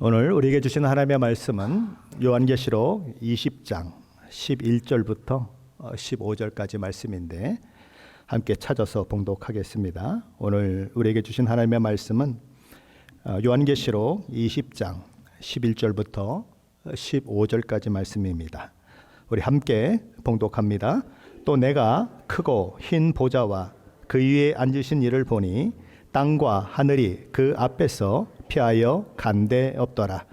오늘 우리에게 주신 하나님의 말씀은 요한계시록 20장 11절부터 15절까지 말씀인데 함께 찾아서 봉독하겠습니다. 오늘 우리에게 주신 하나님의 말씀은 요한계시록 20장 11절부터 15절까지 말씀입니다. 우리 함께 봉독합니다. 또 내가 크고 흰 보좌와 그 위에 앉으신 이를 보니 땅과 하늘이 그 앞에서 피하여 간데 없더라.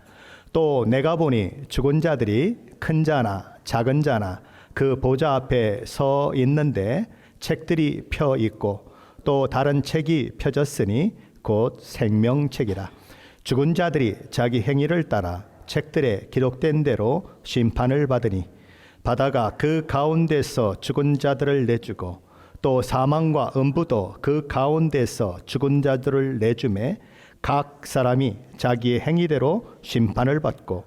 또 내가 보니 죽은 자들이 큰 자나 작은 자나 그 보좌 앞에 서 있는데 책들이 펴 있고 또 다른 책이 펴졌으니 곧 생명책이라. 죽은 자들이 자기 행위를 따라 책들에 기록된 대로 심판을 받으니 바다가 그 가운데서 죽은 자들을 내주고 또 사망과 음부도 그 가운데서 죽은 자들을 내주매 각 사람이 자기의 행위대로 심판을 받고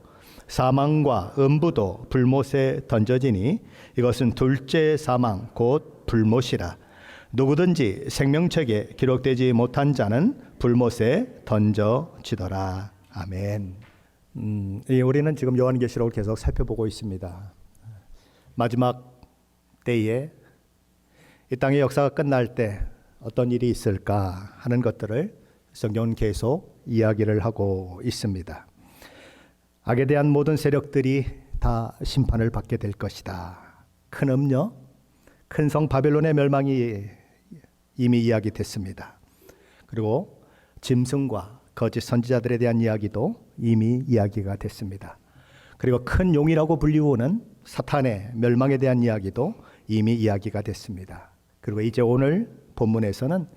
사망과 음부도 불못에 던져지니 이것은 둘째 사망 곧 불못이라. 누구든지 생명책에 기록되지 못한 자는 불못에 던져지더라. 아멘. 우리는 지금 요한계시록을 계속 살펴보고 있습니다. 마지막 때에 이 땅의 역사가 끝날 때 어떤 일이 있을까 하는 것들을 성경은 계속 이야기를 하고 있습니다. 악에 대한 모든 세력들이 다 심판을 받게 될 것이다. 큰 음녀, 큰 성 바벨론의 멸망이 이미 이야기됐습니다. 그리고 짐승과 거짓 선지자들에 대한 이야기도 이미 이야기가 됐습니다. 그리고 큰 용이라고 불리우는 사탄의 멸망에 대한 이야기도 이미 이야기가 됐습니다. 그리고 이제 오늘 본문에서는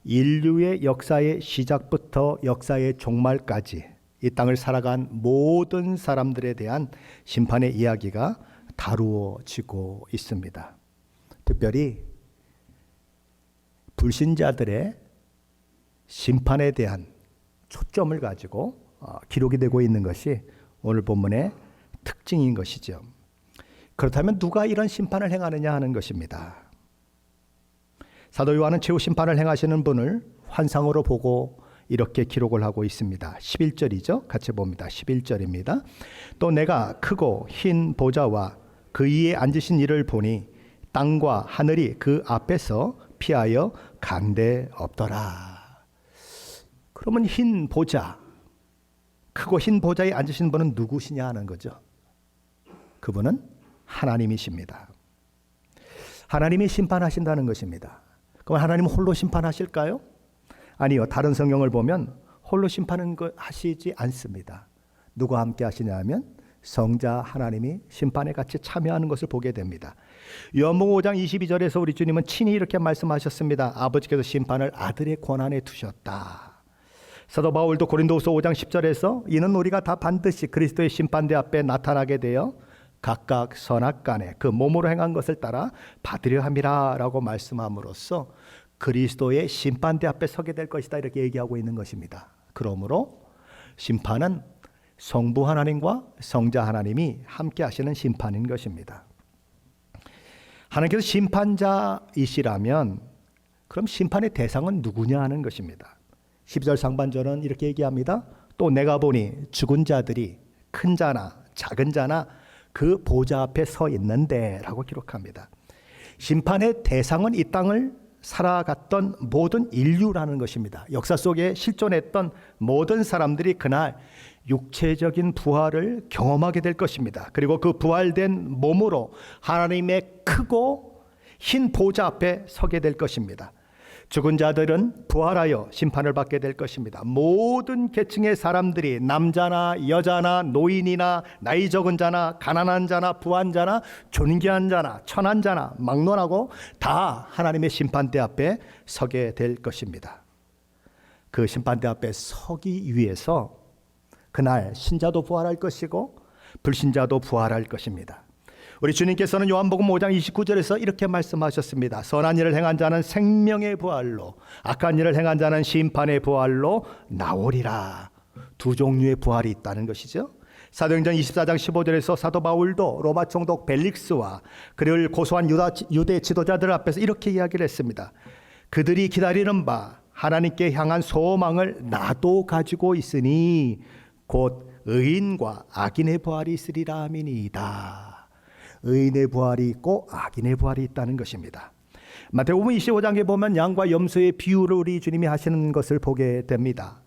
인류의 역사의 시작부터 역사의 종말까지 이 땅을 살아간 모든 사람들에 대한 심판의 이야기가 다루어지고 있습니다. 특별히 불신자들의 심판에 대한 초점을 가지고 기록이 되고 있는 것이 오늘 본문의 특징인 것이죠. 그렇다면 누가 이런 심판을 행하느냐 하는 것입니다. 사도 요한은 최후 심판을 행하시는 분을 환상으로 보고 이렇게 기록을 하고 있습니다. 11절이죠. 같이 봅니다. 11절입니다. 또 내가 크고 흰 보좌와 그 위에 앉으신 이를 보니 땅과 하늘이 그 앞에서 피하여 간데 없더라. 그러면 흰 보좌, 크고 흰 보좌에 앉으신 분은 누구시냐 하는 거죠. 그분은 하나님이십니다. 하나님이 심판하신다는 것입니다. 그럼 하나님은 홀로 심판하실까요? 아니요. 다른 성경을 보면 홀로 심판하시지 않습니다. 누가 함께 하시냐 하면 성자 하나님이 심판에 같이 참여하는 것을 보게 됩니다. 요한복음 5장 22절에서 우리 주님은 친히 이렇게 말씀하셨습니다. 아버지께서 심판을 아들의 권한에 두셨다. 사도 바울도 고린도후서 5장 10절에서 이는 우리가 다 반드시 그리스도의 심판대 앞에 나타나게 되어 각각 선악간에 그 몸으로 행한 것을 따라 받으려 함이라 라고 말씀함으로써 그리스도의 심판대 앞에 서게 될 것이다 이렇게 얘기하고 있는 것입니다. 그러므로 심판은 성부 하나님과 성자 하나님이 함께 하시는 심판인 것입니다. 하나님께서 심판자이시라면 그럼 심판의 대상은 누구냐 하는 것입니다. 10절 상반절은 이렇게 얘기합니다. 또 내가 보니 죽은 자들이 큰 자나 작은 자나 그 보좌 앞에 서 있는데 라고 기록합니다. 심판의 대상은 이 땅을 살아갔던 모든 인류라는 것입니다. 역사 속에 실존했던 모든 사람들이 그날 육체적인 부활을 경험하게 될 것입니다. 그리고 그 부활된 몸으로 하나님의 크고 흰 보좌 앞에 서게 될 것입니다. 죽은 자들은 부활하여 심판을 받게 될 것입니다. 모든 계층의 사람들이 남자나 여자나 노인이나 나이 적은 자나 가난한 자나 부한 자나 존귀한 자나 천한 자나 막론하고 다 하나님의 심판대 앞에 서게 될 것입니다. 그 심판대 앞에 서기 위해서 그날 신자도 부활할 것이고 불신자도 부활할 것입니다. 우리 주님께서는 요한복음 5장 29절에서 이렇게 말씀하셨습니다. 선한 일을 행한 자는 생명의 부활로, 악한 일을 행한 자는 심판의 부활로 나오리라. 두 종류의 부활이 있다는 것이죠. 사도행전 24장 15절에서 사도 바울도 로마 총독 벨릭스와 그를 고소한 유대 지도자들 앞에서 이렇게 이야기를 했습니다. 그들이 기다리는 바 하나님께 향한 소망을 나도 가지고 있으니 곧 의인과 악인의 부활이 있으리라 함이니이다. 의인의 부활이 있고 악인의 부활이 있다는 것입니다. 마태복음 25장에 보면 양과 염소의 비유를 우리 주님이 하시는 것을 보게 됩니다.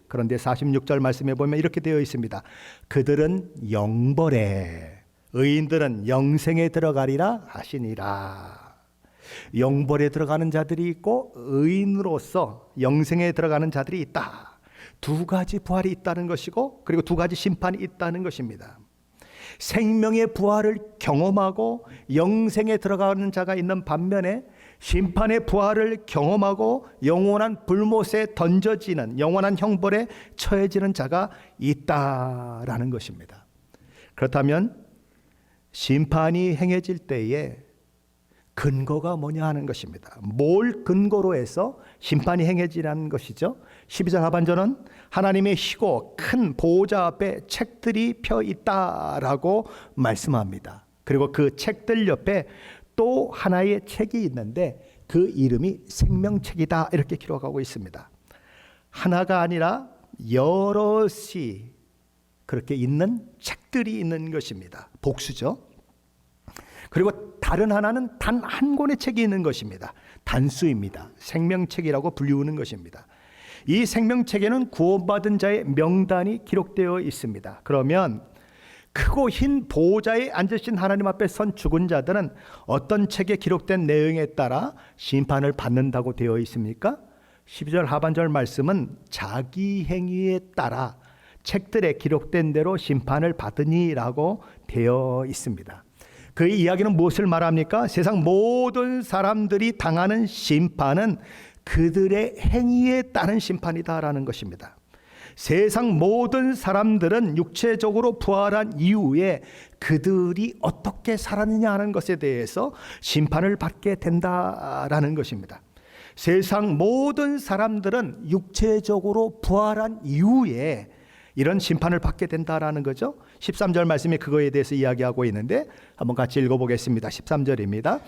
그런데 46절 말씀에 보면 이렇게 되어 있습니다. 그들은 영벌에, 의인들은 영생에 들어가리라 하시니라. 영벌에 들어가는 자들이 있고 의인으로서 영생에 들어가는 자들이 있다. 두 가지 부활이 있다는 것이고, 그리고 두 가지 심판이 있다는 것입니다. 생명의 부활을 경험하고 영생에 들어가는 자가 있는 반면에 심판의 부활을 경험하고 영원한 불못에 던져지는, 영원한 형벌에 처해지는 자가 있다라는 것입니다. 그렇다면 심판이 행해질 때에 근거가 뭐냐 하는 것입니다. 뭘 근거로 해서 심판이 행해지라는 것이죠. 12절 하반절은 하나님의 희고 큰 보호자 앞에 책들이 펴 있다라고 말씀합니다. 그리고 그 책들 옆에 또 하나의 책이 있는데 그 이름이 생명책이다 이렇게 기록하고 있습니다. 하나가 아니라 여럿이 그렇게 있는 책들이 있는 것입니다. 복수죠. 그리고 다른 하나는 단 한 권의 책이 있는 것입니다. 단수입니다. 생명책이라고 불리우는 것입니다. 이 생명책에는 구원받은 자의 명단이 기록되어 있습니다. 그러면 크고 흰 보호자에 앉으신 하나님 앞에 선 죽은 자들은 어떤 책에 기록된 내용에 따라 심판을 받는다고 되어 있습니까? 12절 하반절 말씀은 자기 행위에 따라 책들에 기록된 대로 심판을 받으니라고 되어 있습니다. 그 이야기는 무엇을 말합니까? 세상 모든 사람들이 당하는 심판은 그들의 행위에 따른 심판이다라는 것입니다. 세상 모든 사람들은 육체적으로 부활한 이후에 그들이 어떻게 살았느냐 하는 것에 대해서 심판을 받게 된다라는 것입니다. 세상 모든 사람들은 육체적으로 부활한 이후에 이런 심판을 받게 된다라는 거죠. 13절 말씀이 그거에 대해서 이야기하고 있는데 한번 같이 읽어보겠습니다. 13절입니다.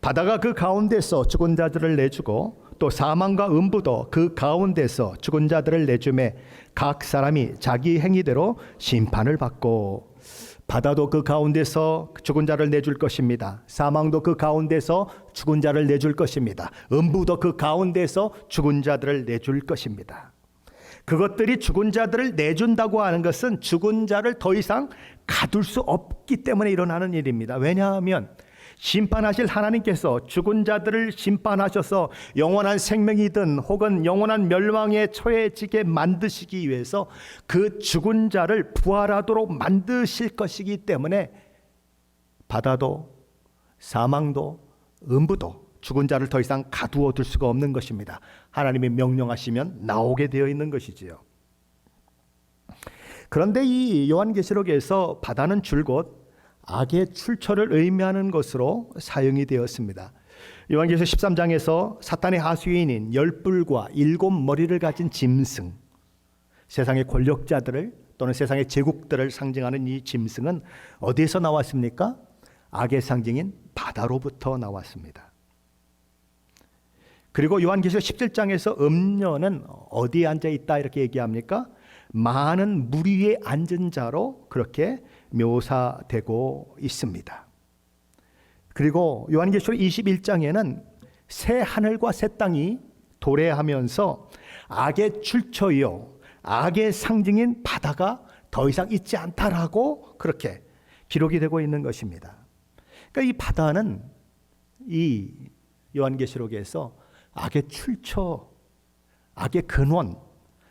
바다가 그 가운데서 죽은 자들을 내주고 또 사망과 음부도 그 가운데서 죽은 자들을 내주매 각 사람이 자기 행위대로 심판을 받고, 바다도 그 가운데서 죽은 자를 내줄 것입니다. 사망도 그 가운데서 죽은 자를 내줄 것입니다. 음부도 그 가운데서 죽은 자들을 내줄 것입니다. 그것들이 죽은 자들을 내준다고 하는 것은 죽은 자를 더 이상 가둘 수 없기 때문에 일어나는 일입니다. 왜냐하면 심판하실 하나님께서 죽은 자들을 심판하셔서 영원한 생명이든 혹은 영원한 멸망에 처해지게 만드시기 위해서 그 죽은 자를 부활하도록 만드실 것이기 때문에 바다도 사망도 음부도 죽은 자를 더 이상 가두어 둘 수가 없는 것입니다. 하나님이 명령하시면 나오게 되어 있는 것이지요. 그런데 이 요한계시록에서 바다는 줄곧 악의 출처를 의미하는 것으로 사용이 되었습니다. 요한계시록 13장에서 사탄의 하수인인 열뿔과 7머리를 가진 짐승, 세상의 권력자들을 또는 세상의 제국들을 상징하는 이 짐승은 어디에서 나왔습니까? 악의 상징인 바다로부터 나왔습니다. 그리고 요한계시록 17장에서 음녀는 어디에 앉아 있다 이렇게 얘기합니까? 많은 물 위에 앉은 자로 그렇게 묘사되고 있습니다. 그리고 요한계시록 21장에는 새 하늘과 새 땅이 도래하면서 악의 출처요, 악의 상징인 바다가 더 이상 있지 않다라고 그렇게 기록이 되고 있는 것입니다. 그러니까 이 바다는 이 요한계시록에서 악의 출처, 악의 근원,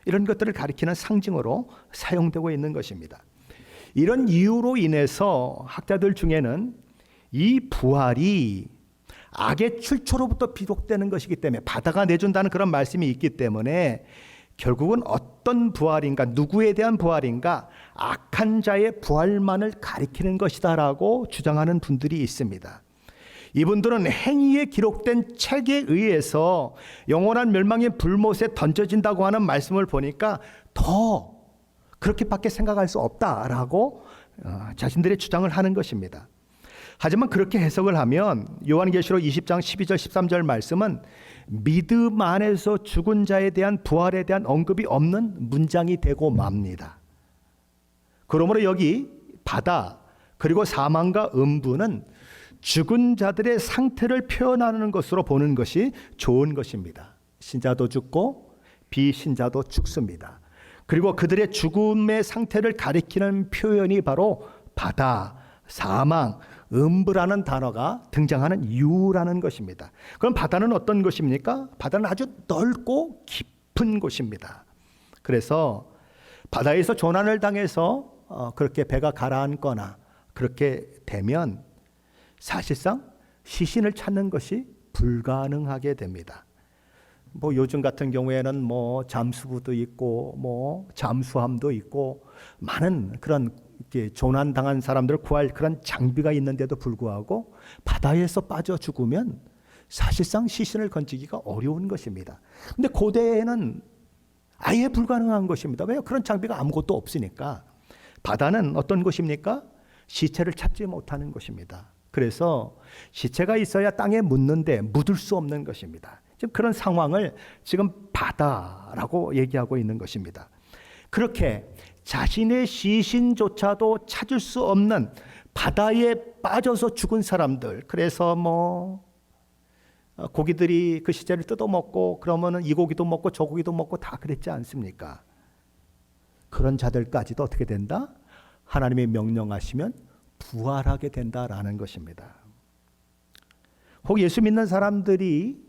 이런 것들을 가리키는 상징으로 사용되고 있는 것입니다. 이런 이유로 인해서 학자들 중에는 이 부활이 악의 출처로부터 비롯되는 것이기 때문에, 바다가 내준다는 그런 말씀이 있기 때문에 결국은 어떤 부활인가, 누구에 대한 부활인가, 악한 자의 부활만을 가리키는 것이다라고 주장하는 분들이 있습니다. 이분들은 행위에 기록된 책에 의해서 영원한 멸망의 불못에 던져진다고 하는 말씀을 보니까 더 그렇게밖에 생각할 수 없다라고 자신들의 주장을 하는 것입니다. 하지만 그렇게 해석을 하면 요한계시록 20장 12절 13절 말씀은 믿음 안에서 죽은 자에 대한 부활에 대한 언급이 없는 문장이 되고 맙니다. 그러므로 여기 바다 그리고 사망과 음부는 죽은 자들의 상태를 표현하는 것으로 보는 것이 좋은 것입니다. 신자도 죽고 비신자도 죽습니다. 그리고 그들의 죽음의 상태를 가리키는 표현이 바로 바다, 사망, 음부라는 단어가 등장하는 이유라는 것입니다. 그럼 바다는 어떤 것입니까? 바다는 아주 넓고 깊은 곳입니다. 그래서 바다에서 조난을 당해서 그렇게 배가 가라앉거나 그렇게 되면 사실상 시신을 찾는 것이 불가능하게 됩니다. 뭐 요즘 같은 경우에는 뭐 잠수부도 있고 뭐 잠수함도 있고 많은 그런 조난 당한 사람들을 구할 그런 장비가 있는데도 불구하고 바다에서 빠져 죽으면 사실상 시신을 건지기가 어려운 것입니다. 근데 고대에는 아예 불가능한 것입니다. 왜요? 그런 장비가 아무것도 없으니까. 바다는 어떤 곳입니까? 시체를 찾지 못하는 곳입니다. 그래서 시체가 있어야 땅에 묻는데 묻을 수 없는 것입니다. 지금 그런 상황을 지금 바다라고 얘기하고 있는 것입니다. 그렇게 자신의 시신조차도 찾을 수 없는 바다에 빠져서 죽은 사람들, 그래서 뭐 고기들이 그 시체를 뜯어먹고 그러면은 이 고기도 먹고 저 고기도 먹고 다 그랬지 않습니까? 그런 자들까지도 어떻게 된다? 하나님이 명령하시면 부활하게 된다라는 것입니다. 혹 예수 믿는 사람들이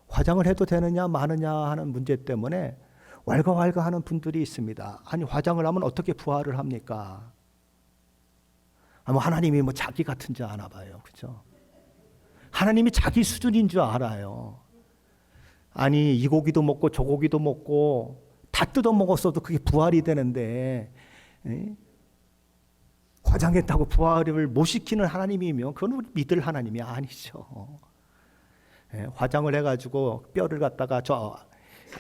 화장을 해도 되느냐 마느냐 하는 문제 때문에 왈가왈가하는 분들이 있습니다. 아니 화장을 하면 어떻게 부활을 합니까? 하나님이 뭐 자기 같은 줄 아나 봐요, 그렇죠? 하나님이 자기 수준인 줄 알아요. 아니 이 고기도 먹고 저 고기도 먹고 다 뜯어 먹었어도 그게 부활이 되는데 화장했다고 부활을 못 시키는 하나님이면 그건 우리 믿을 하나님이 아니죠. 화장을 해가지고 뼈를 갖다가 저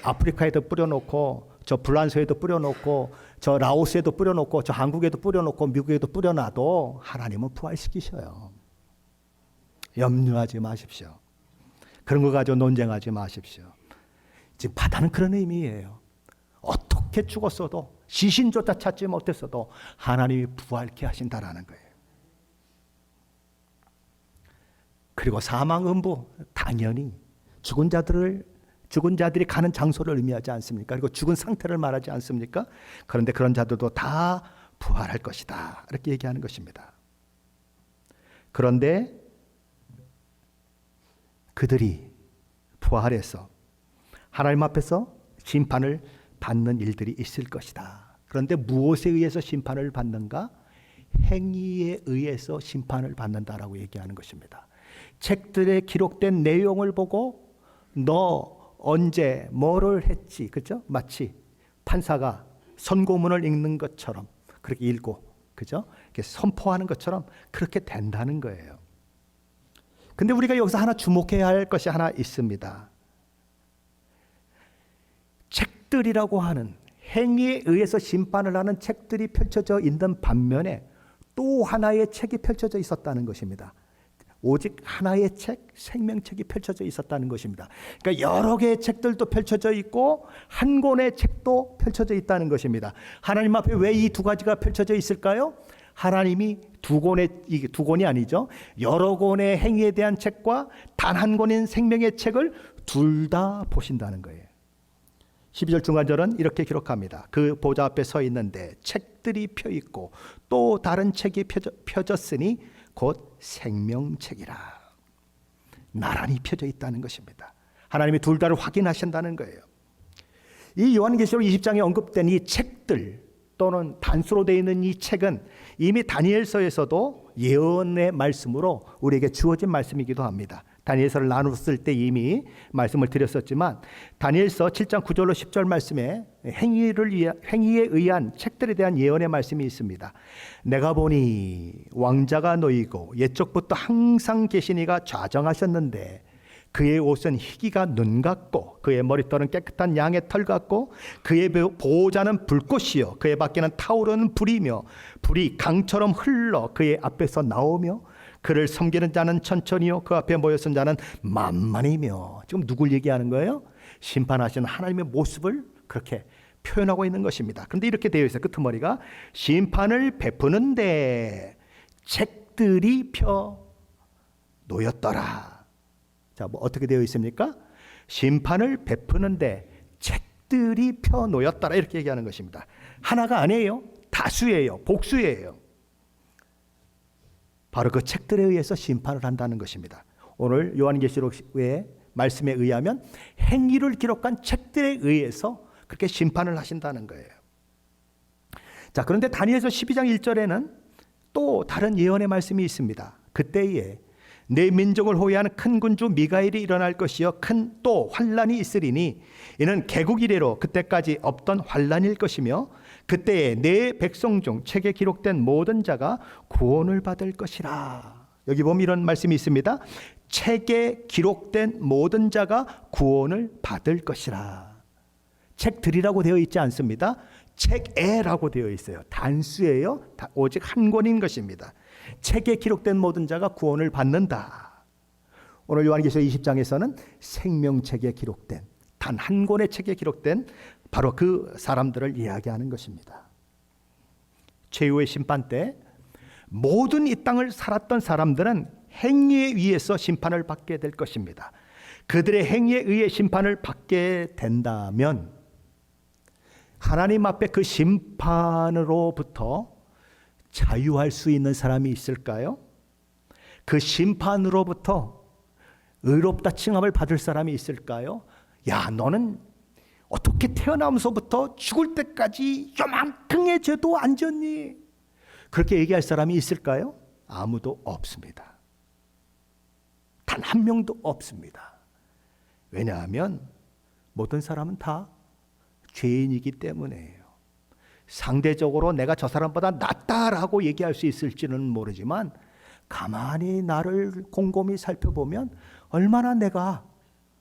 아프리카에도 뿌려놓고 저 불란서에도 뿌려놓고 저 라오스에도 뿌려놓고 저 한국에도 뿌려놓고 미국에도 뿌려놔도 하나님은 부활시키셔요. 염려하지 마십시오. 그런 거 가지고 논쟁하지 마십시오. 지금 바다는 그런 의미예요. 어떻게 죽었어도 시신조차 찾지 못했어도 하나님이 부활케 하신다라는 거예요. 그리고 사망 음부, 당연히 죽은 자들이 가는 장소를 의미하지 않습니까? 그리고 죽은 상태를 말하지 않습니까? 그런데 그런 자들도 다 부활할 것이다, 이렇게 얘기하는 것입니다. 그런데 그들이 부활해서 하나님 앞에서 심판을 받는 일들이 있을 것이다. 그런데 무엇에 의해서 심판을 받는가? 행위에 의해서 심판을 받는다라고 얘기하는 것입니다. 책들에 기록된 내용을 보고 너 언제 뭐를 했지, 그죠? 마치 판사가 선고문을 읽는 것처럼 그렇게 읽고, 그죠? 이렇게 선포하는 것처럼 그렇게 된다는 거예요. 근데 우리가 여기서 하나 주목해야 할 것이 하나 있습니다. 책들이라고 하는 행위에 의해서 심판을 하는 책들이 펼쳐져 있는 반면에 또 하나의 책이 펼쳐져 있었다는 것입니다. 오직 하나의 책, 생명책이 펼쳐져 있었다는 것입니다. 그러니까 여러 개의 책들도 펼쳐져 있고 한 권의 책도 펼쳐져 있다는 것입니다. 하나님 앞에 왜 이 두 가지가 펼쳐져 있을까요? 하나님이 이게 두 권이 아니죠. 여러 권의 행위에 대한 책과 단 한 권인 생명의 책을 둘 다 보신다는 거예요. 12절 중간절은 이렇게 기록합니다. 그 보좌 앞에 서 있는데 책들이 펴 있고 또 다른 책이 펴졌으니 곧 생명책이라. 나란히 펴져 있다는 것입니다. 하나님이 둘 다를 확인하신다는 거예요. 이 요한계시록 20장에 언급된 이 책들 또는 단수로 되어 있는 이 책은 이미 다니엘서에서도 예언의 말씀으로 우리에게 주어진 말씀이기도 합니다. 다니엘서를 나눴을 때 이미 말씀을 드렸었지만 다니엘서 7장 9절로 10절 말씀에 행위에 의한 책들에 대한 예언의 말씀이 있습니다. 내가 보니 왕자가 놓이고 옛적부터 항상 계신 이가 좌정하셨는데 그의 옷은 희기가 눈 같고 그의 머리털은 깨끗한 양의 털 같고 그의 보호자는 불꽃이요 그의 밖에는 타오르는 불이며 불이 강처럼 흘러 그의 앞에서 나오며 그를 섬기는 자는 천천히요 그 앞에 모여 선 자는 만만이며. 지금 누굴 얘기하는 거예요? 심판하시는 하나님의 모습을 그렇게 표현하고 있는 것입니다. 그런데 이렇게 되어 있어요. 끄트머리가 심판을 베푸는데 책들이 펴 놓였더라. 자, 뭐 어떻게 되어 있습니까? 심판을 베푸는데 책들이 펴 놓였더라 이렇게 얘기하는 것입니다. 하나가 아니에요. 다수예요. 복수예요. 바로 그 책들에 의해서 심판을 한다는 것입니다. 오늘 요한계시록의 말씀에 의하면 행위를 기록한 책들에 의해서 그렇게 심판을 하신다는 거예요. 자, 그런데 다니엘서 12장 1절에는 또 다른 예언의 말씀이 있습니다. 그때에 내 민족을 호위하는 큰 군주 미가엘이 일어날 것이요 큰 또 환란이 있으리니 이는 개국 이래로 그때까지 없던 환란일 것이며 그때에 내 백성 중 책에 기록된 모든 자가 구원을 받을 것이라. 여기 보면 이런 말씀이 있습니다. 책에 기록된 모든 자가 구원을 받을 것이라. 책들이라고 되어 있지 않습니다. 책에라고 되어 있어요. 단수예요. 오직 한 권인 것입니다. 책에 기록된 모든 자가 구원을 받는다. 오늘 요한계시록 20장에서는 생명책에 기록된 단 한 권의 책에 기록된 바로 그 사람들을 이야기하는 것입니다. 최후의 심판 때 모든 이 땅을 살았던 사람들은 행위에 의해서 심판을 받게 될 것입니다. 그들의 행위에 의해 심판을 받게 된다면 하나님 앞에 그 심판으로부터 자유할 수 있는 사람이 있을까요? 그 심판으로부터 의롭다 칭함을 받을 사람이 있을까요? 야, 너는 어떻게 태어나면서부터 죽을 때까지 요만큼의 죄도 안 졌니? 그렇게 얘기할 사람이 있을까요? 아무도 없습니다. 단 한 명도 없습니다. 왜냐하면 모든 사람은 다 죄인이기 때문이에요. 상대적으로 내가 저 사람보다 낫다라고 얘기할 수 있을지는 모르지만 가만히 나를 곰곰이 살펴보면 얼마나 내가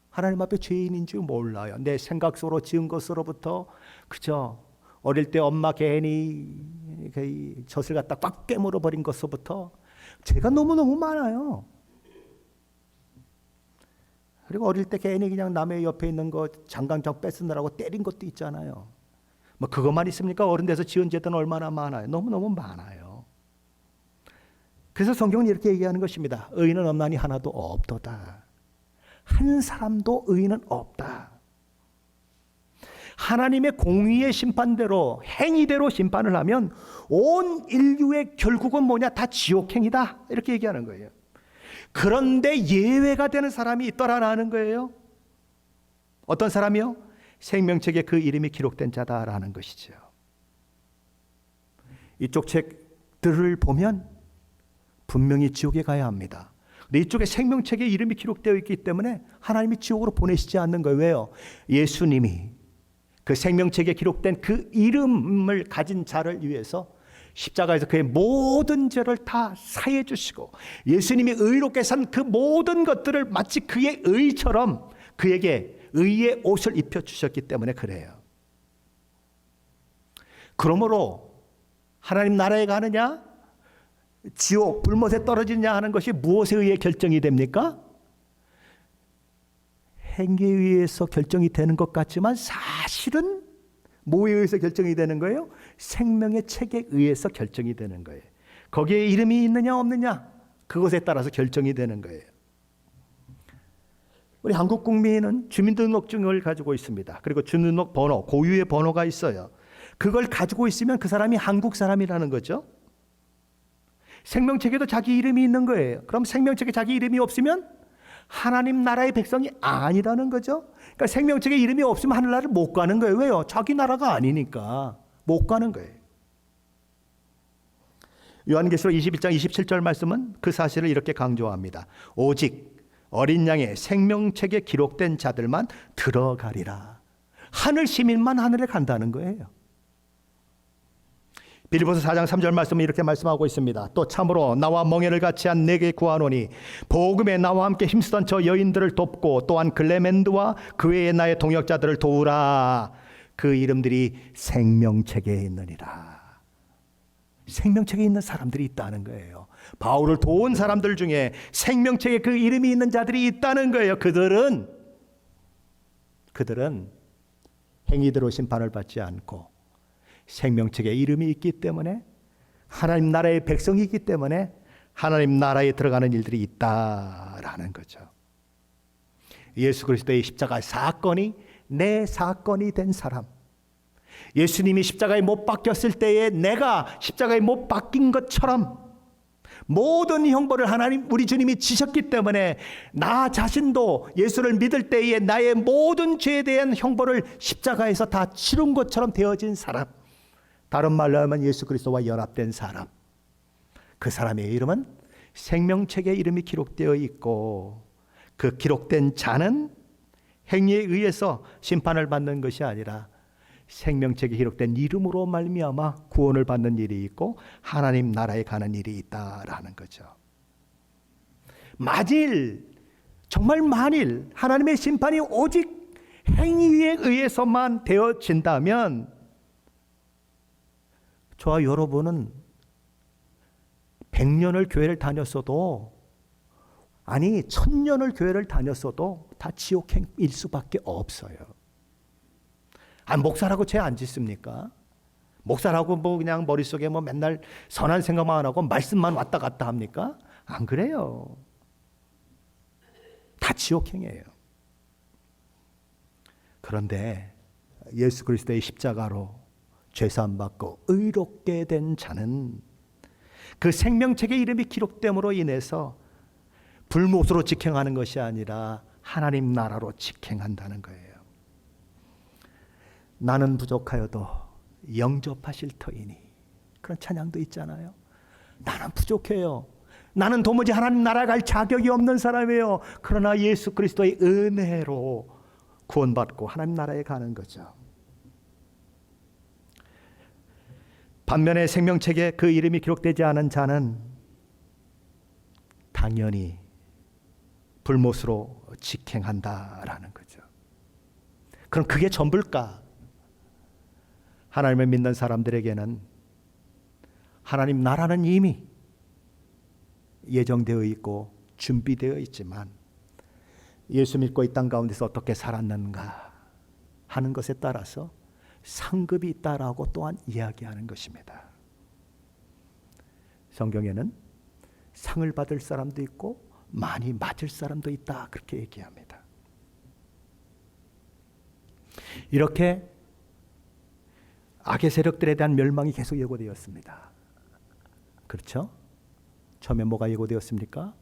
하나님 앞에 죄인인 줄 몰라요. 내 생각 속으로 지은 것으로부터 그저 어릴 때 엄마 괜히 젖을 갖다 꽉 깨물어 버린 것부터 죄가 너무너무 많아요. 그리고 어릴 때 괜히 그냥 남의 옆에 있는 거 장강장 뺏으느라고 때린 것도 있잖아요. 뭐 그것만 있습니까? 어른 돼서 지은 죄는 얼마나 많아요. 너무너무 많아요. 그래서 성경은 이렇게 얘기하는 것입니다. 의인은 없나니 하나도 없도다. 한 사람도 의인은 없다. 하나님의 공의의 심판대로 행위대로 심판을 하면 온 인류의 결국은 뭐냐? 다 지옥행이다. 이렇게 얘기하는 거예요. 그런데 예외가 되는 사람이 있더라라는 거예요. 어떤 사람이요? 생명책에 그 이름이 기록된 자다라는 것이죠. 이쪽 책들을 보면 분명히 지옥에 가야 합니다. 근데 이쪽에 생명책에 이름이 기록되어 있기 때문에 하나님이 지옥으로 보내시지 않는 거예요. 왜요? 예수님이 그 생명책에 기록된 그 이름을 가진 자를 위해서 십자가에서 그의 모든 죄를 다 사해 주시고 예수님이 의롭게 산 그 모든 것들을 마치 그의 의처럼 그에게 의의 옷을 입혀 주셨기 때문에 그래요. 그러므로 하나님 나라에 가느냐 지옥 불못에 떨어지냐 하는 것이 무엇에 의해 결정이 됩니까? 행위에 의해서 결정이 되는 것 같지만 사실은 뭐에 의해서 결정이 되는 거예요? 생명의 책에 의해서 결정이 되는 거예요. 거기에 이름이 있느냐 없느냐 그것에 따라서 결정이 되는 거예요. 우리 한국 국민은 주민등록증을 가지고 있습니다. 그리고 주민등록 번호, 고유의 번호가 있어요. 그걸 가지고 있으면 그 사람이 한국 사람이라는 거죠. 생명책에도 자기 이름이 있는 거예요. 그럼 생명책에 자기 이름이 없으면 하나님 나라의 백성이 아니라는 거죠. 그러니까 생명책에 이름이 없으면 하늘나라를 못 가는 거예요. 왜요? 자기 나라가 아니니까 못 가는 거예요. 요한계시록 21장 27절 말씀은 그 사실을 이렇게 강조합니다. 오직 어린 양의 생명책에 기록된 자들만 들어가리라. 하늘 시민만 하늘에 간다는 거예요. 빌립보서 4장 3절 말씀은 이렇게 말씀하고 있습니다. 또 참으로 나와 멍에를 같이 한 내게 구하노니 복음에 나와 함께 힘쓰던 저 여인들을 돕고 또한 글레멘드와 그 외에 나의 동역자들을 도우라. 그 이름들이 생명책에 있느니라. 생명책에 있는 사람들이 있다는 거예요. 바울을 도운 사람들 중에 생명책에 그 이름이 있는 자들이 있다는 거예요. 그들은 행위대로 심판을 받지 않고 생명책에 이름이 있기 때문에 하나님 나라의 백성이기 때문에 하나님 나라에 들어가는 일들이 있다라는 거죠. 예수 그리스도의 십자가 사건이 내 사건이 된 사람, 예수님이 십자가에 못 박혔을 때에 내가 십자가에 못 박힌 것처럼 모든 형벌을 하나님 우리 주님이 지셨기 때문에 나 자신도 예수를 믿을 때에 나의 모든 죄에 대한 형벌을 십자가에서 다 치른 것처럼 되어진 사람, 다른 말로 하면 예수 그리스도와 연합된 사람, 그 사람의 이름은 생명책에 이름이 기록되어 있고 그 기록된 자는 행위에 의해서 심판을 받는 것이 아니라 생명책에 기록된 이름으로 말미암아 구원을 받는 일이 있고 하나님 나라에 가는 일이 있다라는 거죠. 만일 정말 만일 하나님의 심판이 오직 행위에 의해서만 되어진다면 저와 여러분은 100년을 교회를 다녔어도 아니 1000년을 교회를 다녔어도 다 지옥행일 수밖에 없어요. 목사라고 죄 안 짓습니까? 목사라고 뭐 그냥 머릿속에 뭐 맨날 선한 생각만 하고 말씀만 왔다 갔다 합니까? 안 그래요. 다 지옥행이에요. 그런데 예수 그리스도의 십자가로 죄사함 받고 의롭게 된 자는 그 생명책에 이름이 기록됨으로 인해서 불못으로 직행하는 것이 아니라 하나님 나라로 직행한다는 거예요. 나는 부족하여도 영접하실 터이니, 그런 찬양도 있잖아요. 나는 부족해요. 나는 도무지 하나님 나라 갈 자격이 없는 사람이에요. 그러나 예수 그리스도의 은혜로 구원받고 하나님 나라에 가는 거죠. 반면에 생명책에 그 이름이 기록되지 않은 자는 당연히 불못으로 직행한다라는 거죠. 그럼 그게 전부일까? 하나님을 믿는 사람들에게는 하나님 나라는 이미 예정되어 있고 준비되어 있지만 예수 믿고 이 땅 가운데서 어떻게 살았는가 하는 것에 따라서 상급이 있다라고 또한 이야기하는 것입니다. 성경에는 상을 받을 사람도 있고 많이 맞을 사람도 있다, 그렇게 얘기합니다. 이렇게 악의 세력들에 대한 멸망이 계속 예고되었습니다. 그렇죠? 처음에 뭐가 예고되었습니까?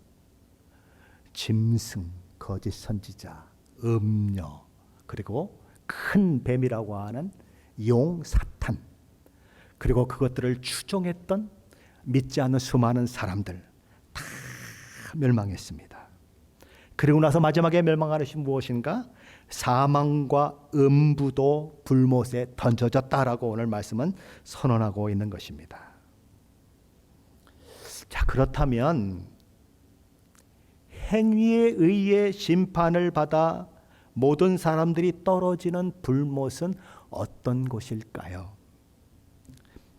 짐승, 거짓 선지자, 음녀, 그리고 큰 뱀이라고 하는 용, 사탄, 그리고 그것들을 추종했던 믿지 않는 수많은 사람들 다 멸망했습니다. 그리고 나서 마지막에 멸망하는 것이 무엇인가? 사망과 음부도 불못에 던져졌다라고 오늘 말씀은 선언하고 있는 것입니다. 자, 그렇다면 행위에 의해 심판을 받아 모든 사람들이 떨어지는 불못은 어떤 곳일까요?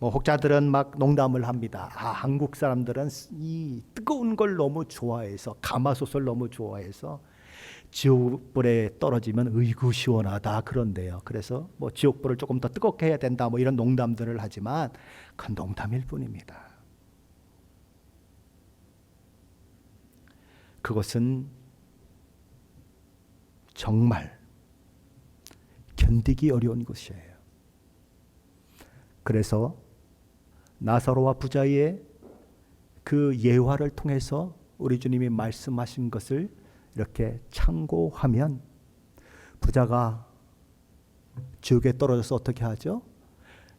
혹자들은 막 농담을 합니다. 한국 사람들은 이 뜨거운 걸 너무 좋아해서, 가마솥을 너무 좋아해서 지옥불에 떨어지면 의구 시원하다 그런데요. 그래서 지옥불을 조금 더 뜨겁게 해야 된다 이런 농담들을 하지만 그건 농담일 뿐입니다. 그것은 정말 견디기 어려운 것이에요. 그래서 나사로와 부자의 그 예화를 통해서 우리 주님이 말씀하신 것을 이렇게 참고하면 부자가 지옥에 떨어져서 어떻게 하죠?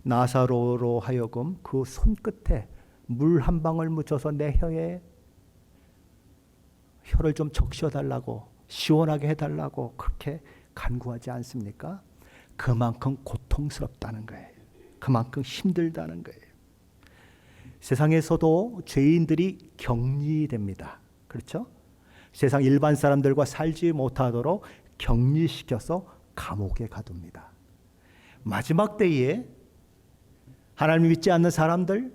나사로로 하여금 그 손끝에 물 한 방울 묻혀서 내 혀에 혀를 좀 적셔달라고, 시원하게 해달라고 그렇게 간구하지 않습니까? 그만큼 고통스럽다는 거예요. 그만큼 힘들다는 거예요. 세상에서도 죄인들이 격리됩니다. 그렇죠? 세상 일반 사람들과 살지 못하도록 격리시켜서 감옥에 가둡니다. 마지막 때에 하나님 믿지 않는 사람들,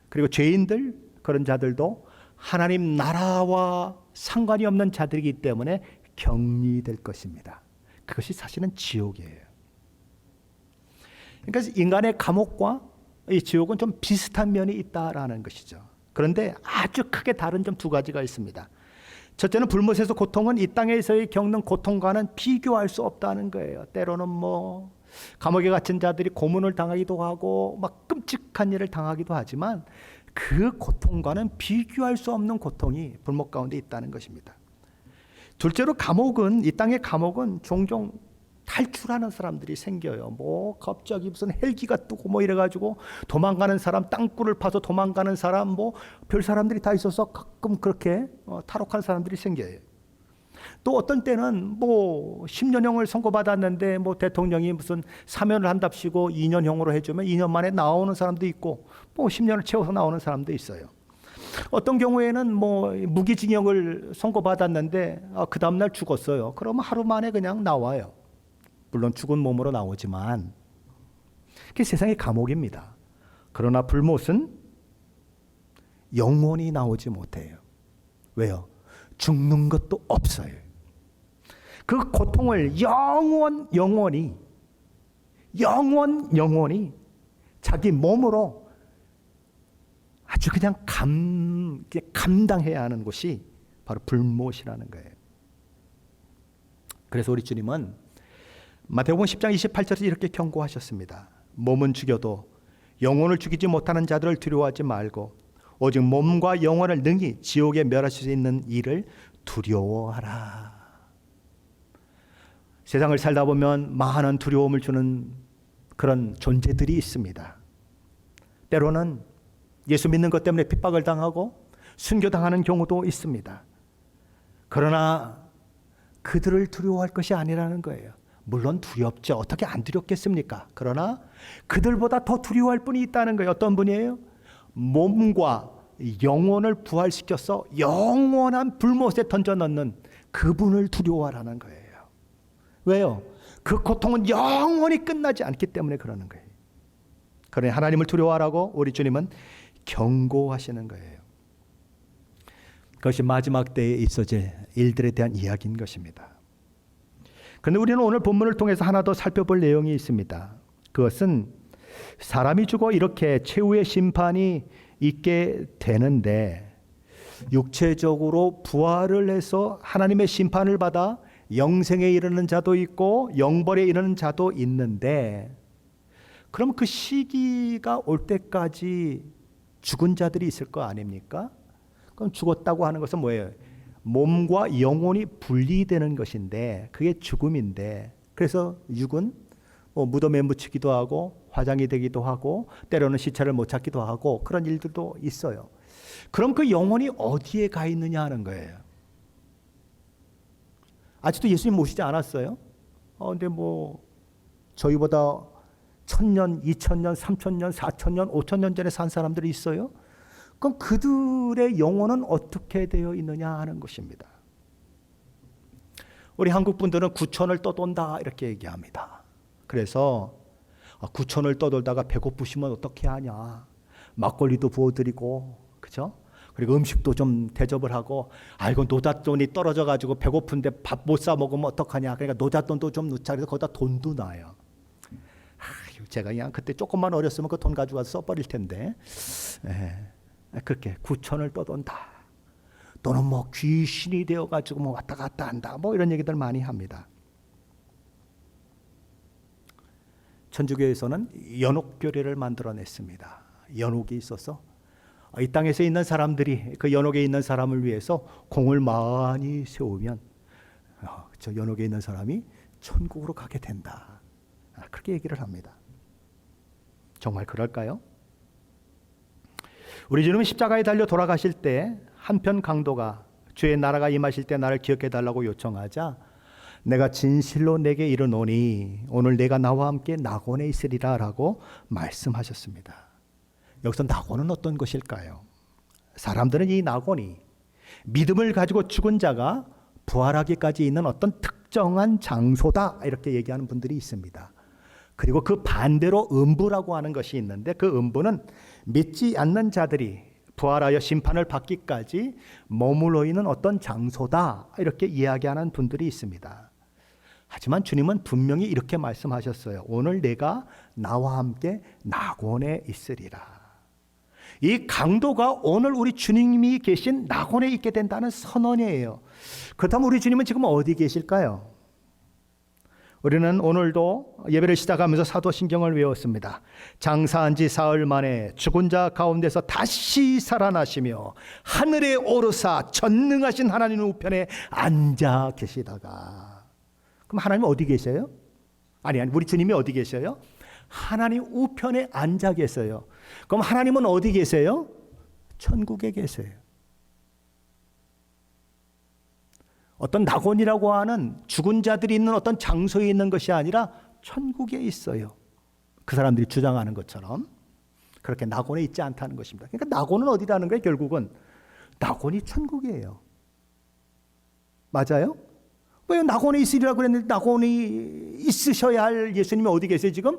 그리고 죄인들, 그런 자들도 하나님 나라와 상관이 없는 자들이기 때문에 격리될 것입니다. 그것이 사실은 지옥이에요. 그러니까 인간의 감옥과 이 지옥은 좀 비슷한 면이 있다라는 것이죠. 그런데 아주 크게 다른 점 두 가지가 있습니다. 첫째는 불못에서 고통은 이 땅에서의 겪는 고통과는 비교할 수 없다는 거예요. 때로는 뭐 감옥에 갇힌 자들이 고문을 당하기도 하고 막 끔찍한 일을 당하기도 하지만 그 고통과는 비교할 수 없는 고통이 불못 가운데 있다는 것입니다. 둘째로 감옥은, 이 땅의 감옥은 종종 탈출하는 사람들이 생겨요. 뭐 갑자기 무슨 헬기가 뜨고 뭐 이래가지고 도망가는 사람, 땅굴을 파서 도망가는 사람, 뭐 별 사람들이 다 있어서 가끔 그렇게 탈옥한 사람들이 생겨요. 또 어떤 때는 뭐 10년형을 선고받았는데 뭐 대통령이 무슨 사면을 한답시고 2년형으로 해주면 2년 만에 나오는 사람도 있고 뭐 10년을 채워서 나오는 사람도 있어요. 어떤 경우에는 뭐 무기징역을 선고받았는데 그 다음날 죽었어요. 그러면 하루 만에 그냥 나와요. 물론 죽은 몸으로 나오지만 그게 세상의 감옥입니다. 그러나 불못은 영원히 나오지 못해요. 왜요? 죽는 것도 없어요. 그 고통을 영원히 자기 몸으로 아주 그냥 감당해야 하는 곳이 바로 불못이라는 거예요. 그래서 우리 주님은 마태복음 10장 28절에서 이렇게 경고하셨습니다. 몸은 죽여도 영혼을 죽이지 못하는 자들을 두려워하지 말고 오직 몸과 영혼을 능히 지옥에 멸하실 수 있는 이를 두려워하라. 세상을 살다 보면 많은 두려움을 주는 그런 존재들이 있습니다. 때로는 예수 믿는 것 때문에 핍박을 당하고 순교당하는 경우도 있습니다. 그러나 그들을 두려워할 것이 아니라는 거예요. 물론 두렵죠. 어떻게 안 두렵겠습니까? 그러나 그들보다 더 두려워할 분이 있다는 거예요. 어떤 분이에요? 몸과 영혼을 부활시켜서 영원한 불못에 던져넣는 그분을 두려워하라는 거예요. 왜요? 그 고통은 영원히 끝나지 않기 때문에 그러는 거예요. 그러니 하나님을 두려워하라고 우리 주님은 경고하시는 거예요. 그것이 마지막 때에 있어질 일들에 대한 이야기인 것입니다. 그런데 우리는 오늘 본문을 통해서 하나 더 살펴볼 내용이 있습니다. 그것은 사람이 죽어 이렇게 최후의 심판이 있게 되는데 육체적으로 부활을 해서 하나님의 심판을 받아 영생에 이르는 자도 있고 영벌에 이르는 자도 있는데, 그럼 그 시기가 올 때까지 죽은 자들이 있을 거 아닙니까? 그럼 죽었다고 하는 것은 뭐예요? 몸과 영혼이 분리되는 것인데 그게 죽음인데, 그래서 육은 무덤에 묻히기도 하고 화장이 되기도 하고 때로는 시체를 못 찾기도 하고 그런 일들도 있어요. 그럼 그 영혼이 어디에 가 있느냐 하는 거예요. 아직도 예수님 모시지 않았어요? 근데 뭐 저희보다 1000년, 2000년, 3000년, 4000년, 5000년 전에 산 사람들이 있어요? 그럼 그들의 영혼은 어떻게 되어 있느냐 하는 것입니다. 우리 한국 분들은 구천을 떠돈다 이렇게 얘기합니다. 그래서 구천을 떠돌다가 배고프시면 어떻게 하냐? 막걸리도 부어드리고, 그죠? 그리고 음식도 좀 대접을 하고, 이거 노잣돈이 떨어져가지고 배고픈데 밥 못 사 먹으면 어떡하냐? 그러니까 노잣돈도 좀 넣자. 그래서 거기다 돈도 놔요. 제가 그냥 그때 조금만 어렸으면 그 돈 가지고 와서 써버릴 텐데, 그렇게 구천을 떠돈다. 또는 뭐 귀신이 되어가지고 뭐 왔다 갔다 한다. 뭐 이런 얘기들 많이 합니다. 천주교에서는 연옥교례를 만들어냈습니다. 연옥이 있어서 이 땅에서 있는 사람들이 그 연옥에 있는 사람을 위해서 공을 많이 세우면 저 연옥에 있는 사람이 천국으로 가게 된다. 그렇게 얘기를 합니다. 정말 그럴까요? 우리 주님은 십자가에 달려 돌아가실 때 한편 강도가 주의 나라가 임하실 때 나를 기억해 달라고 요청하자 내가 진실로 내게 이르노니 오늘 내가 나와 함께 낙원에 있으리라 라고 말씀하셨습니다. 여기서 낙원은 어떤 것일까요? 사람들은 이 낙원이 믿음을 가지고 죽은 자가 부활하기까지 있는 어떤 특정한 장소다 이렇게 얘기하는 분들이 있습니다. 그리고 그 반대로 음부라고 하는 것이 있는데 그 음부는 믿지 않는 자들이 부활하여 심판을 받기까지 머물러 있는 어떤 장소다 이렇게 이야기하는 분들이 있습니다. 하지만 주님은 분명히 이렇게 말씀하셨어요. 오늘 내가 나와 함께 낙원에 있으리라. 이 강도가 오늘 우리 주님이 계신 낙원에 있게 된다는 선언이에요. 그렇다면 우리 주님은 지금 어디 계실까요? 우리는 오늘도 예배를 시작하면서 사도신경을 외웠습니다. 장사한 지 사흘 만에 죽은 자 가운데서 다시 살아나시며 하늘에 오르사 전능하신 하나님 우편에 앉아 계시다가, 그럼 하나님 어디 계세요? 아니 우리 주님이 어디 계셔요? 하나님 우편에 앉아 계세요. 그럼 하나님은 어디 계세요? 천국에 계세요. 어떤 낙원이라고 하는 죽은 자들이 있는 어떤 장소에 있는 것이 아니라 천국에 있어요. 그 사람들이 주장하는 것처럼 그렇게 낙원에 있지 않다는 것입니다. 그러니까 낙원은 어디라는 거예요? 결국은 낙원이 천국이에요. 맞아요? 왜 낙원에 있으리라고 그랬는데 낙원이 있으셔야 할 예수님이 어디 계세요 지금?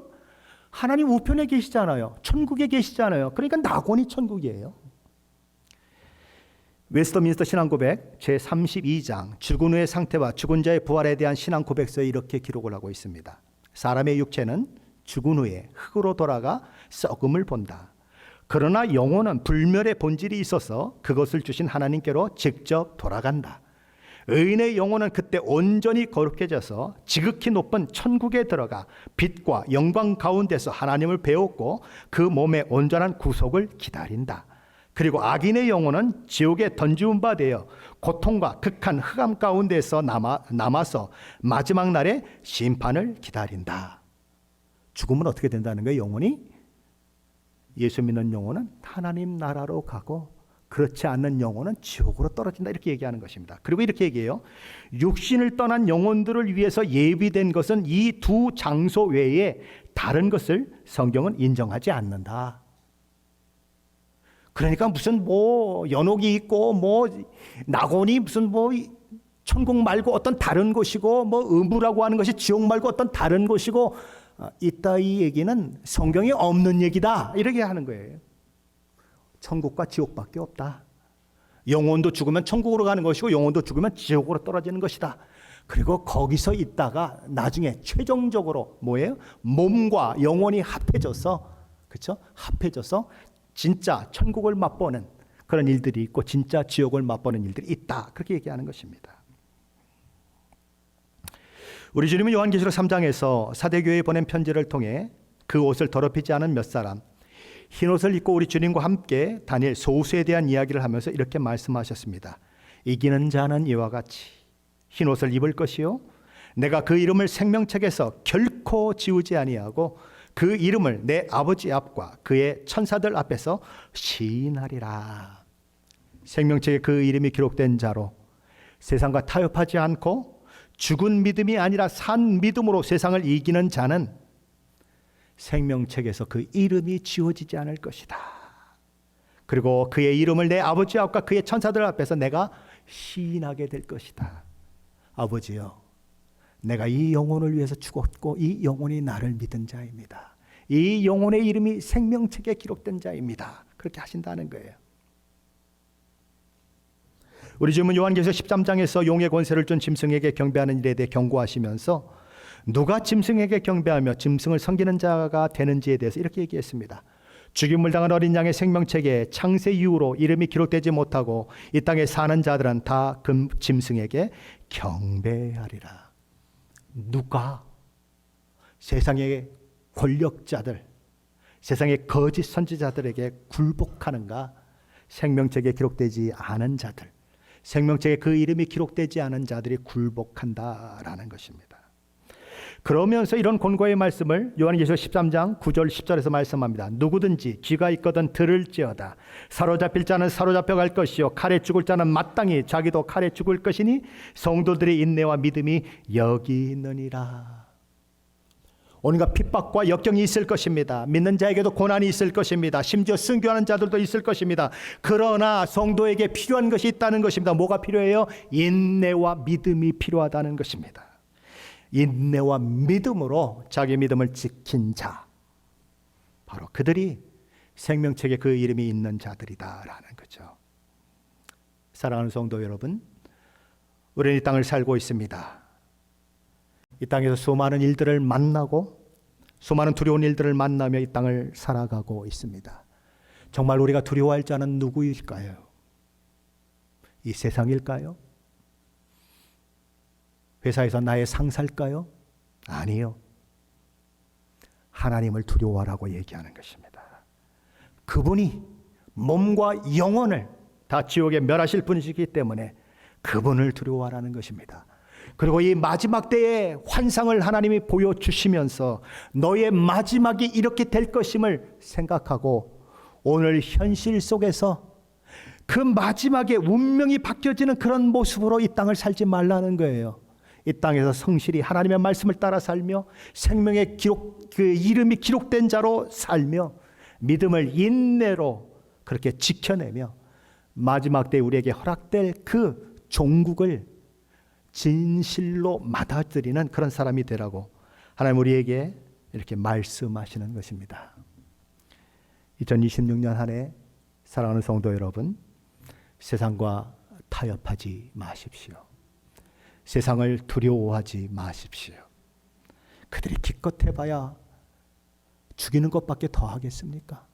하나님 우편에 계시잖아요. 천국에 계시잖아요. 그러니까 낙원이 천국이에요. 웨스터민스터 신앙고백 제32장 죽은 후의 상태와 죽은 자의 부활에 대한 신앙고백서에 이렇게 기록을 하고 있습니다. 사람의 육체는 죽은 후에 흙으로 돌아가 썩음을 본다. 그러나 영혼은 불멸의 본질이 있어서 그것을 주신 하나님께로 직접 돌아간다. 의인의 영혼은 그때 온전히 거룩해져서 지극히 높은 천국에 들어가 빛과 영광 가운데서 하나님을 배웠고 그 몸의 온전한 구속을 기다린다. 그리고 악인의 영혼은 지옥에 던지운 바 되어 고통과 극한 흑암 가운데서 남아서 마지막 날에 심판을 기다린다. 죽으면 어떻게 된다는 거예요? 영혼이? 예수 믿는 영혼은 하나님 나라로 가고 그렇지 않는 영혼은 지옥으로 떨어진다, 이렇게 얘기하는 것입니다. 그리고 이렇게 얘기해요. 육신을 떠난 영혼들을 위해서 예비된 것은 이 두 장소 외에 다른 것을 성경은 인정하지 않는다. 그러니까 무슨 뭐 연옥이 있고 뭐 낙원이 무슨 뭐 천국 말고 어떤 다른 곳이고 뭐 음부라고 하는 것이 지옥 말고 어떤 다른 곳이고 있다, 이 얘기는 성경에 없는 얘기다, 이렇게 하는 거예요. 천국과 지옥밖에 없다. 영혼도 죽으면 천국으로 가는 것이고 영혼도 죽으면 지옥으로 떨어지는 것이다. 그리고 거기서 있다가 나중에 최종적으로 뭐예요? 몸과 영혼이 합해져서, 그렇죠? 합해져서 진짜 천국을 맛보는 그런 일들이 있고 진짜 지옥을 맛보는 일들이 있다, 그렇게 얘기하는 것입니다. 우리 주님은 요한계시록 3장에서 사대교회에 보낸 편지를 통해 그 옷을 더럽히지 않은 몇 사람, 흰 옷을 입고 우리 주님과 함께 다닐 소수에 대한 이야기를 하면서 이렇게 말씀하셨습니다. 이기는 자는 이와 같이 흰 옷을 입을 것이요 내가 그 이름을 생명책에서 결코 지우지 아니하고 그 이름을 내 아버지 앞과 그의 천사들 앞에서 시인하리라. 생명책에 그 이름이 기록된 자로 세상과 타협하지 않고 죽은 믿음이 아니라 산 믿음으로 세상을 이기는 자는 생명책에서 그 이름이 지워지지 않을 것이다. 그리고 그의 이름을 내 아버지 앞과 그의 천사들 앞에서 내가 시인하게 될 것이다. 아버지여, 내가 이 영혼을 위해서 죽었고 이 영혼이 나를 믿은 자입니다. 이 영혼의 이름이 생명책에 기록된 자입니다. 그렇게 하신다는 거예요. 우리 주님은 요한계시록 13장에서 용의 권세를 준 짐승에게 경배하는 일에 대해 경고하시면서 누가 짐승에게 경배하며 짐승을 섬기는 자가 되는지에 대해서 이렇게 얘기했습니다. 죽임을 당한 어린 양의 생명책에 창세 이후로 이름이 기록되지 못하고 이 땅에 사는 자들은 다 그 짐승에게 경배하리라. 누가? 세상의 권력자들, 세상의 거짓 선지자들에게 굴복하는가? 생명책에 기록되지 않은 자들, 생명책에 그 이름이 기록되지 않은 자들이 굴복한다라는 것입니다. 그러면서 이런 권고의 말씀을 요한계시록 13장 9절 10절에서 말씀합니다. 누구든지 귀가 있거든 들을지어다. 사로잡힐 자는 사로잡혀 갈 것이요 칼에 죽을 자는 마땅히 자기도 칼에 죽을 것이니 성도들의 인내와 믿음이 여기 있느니라. 온갖 핍박과 역경이 있을 것입니다. 믿는 자에게도 고난이 있을 것입니다. 심지어 순교하는 자들도 있을 것입니다. 그러나 성도에게 필요한 것이 있다는 것입니다. 뭐가 필요해요? 인내와 믿음이 필요하다는 것입니다. 인내와 믿음으로 자기 믿음을 지킨 자, 바로 그들이 생명책에 그 이름이 있는 자들이다라는 거죠. 사랑하는 성도 여러분, 우리는 이 땅을 살고 있습니다. 이 땅에서 수많은 일들을 만나고 수많은 두려운 일들을 만나며 이 땅을 살아가고 있습니다. 정말 우리가 두려워할 자는 누구일까요? 이 세상일까요? 회사에서 나의 상사일까요? 아니요. 하나님을 두려워하라고 얘기하는 것입니다. 그분이 몸과 영혼을 다 지옥에 멸하실 분이시기 때문에 그분을 두려워하라는 것입니다. 그리고 이 마지막 때의 환상을 하나님이 보여주시면서 너의 마지막이 이렇게 될 것임을 생각하고 오늘 현실 속에서 그 마지막에 운명이 바뀌어지는 그런 모습으로 이 땅을 살지 말라는 거예요. 이 땅에서 성실히 하나님의 말씀을 따라 살며 생명의 기록, 그 이름이 기록된 자로 살며 믿음을 인내로 그렇게 지켜내며 마지막 때 우리에게 허락될 그 종국을 진실로 받아들이는 그런 사람이 되라고 하나님 우리에게 이렇게 말씀하시는 것입니다. 2026년 한 해 사랑하는 성도 여러분, 세상과 타협하지 마십시오. 세상을 두려워하지 마십시오. 그들이 기껏 해봐야 죽이는 것밖에 더 하겠습니까?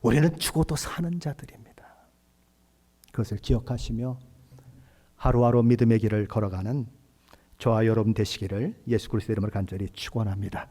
우리는 죽어도 사는 자들입니다. 그것을 기억하시며 하루하루 믿음의 길을 걸어가는 저와 여러분 되시기를 예수 그리스도의 이름으로 간절히 축원합니다.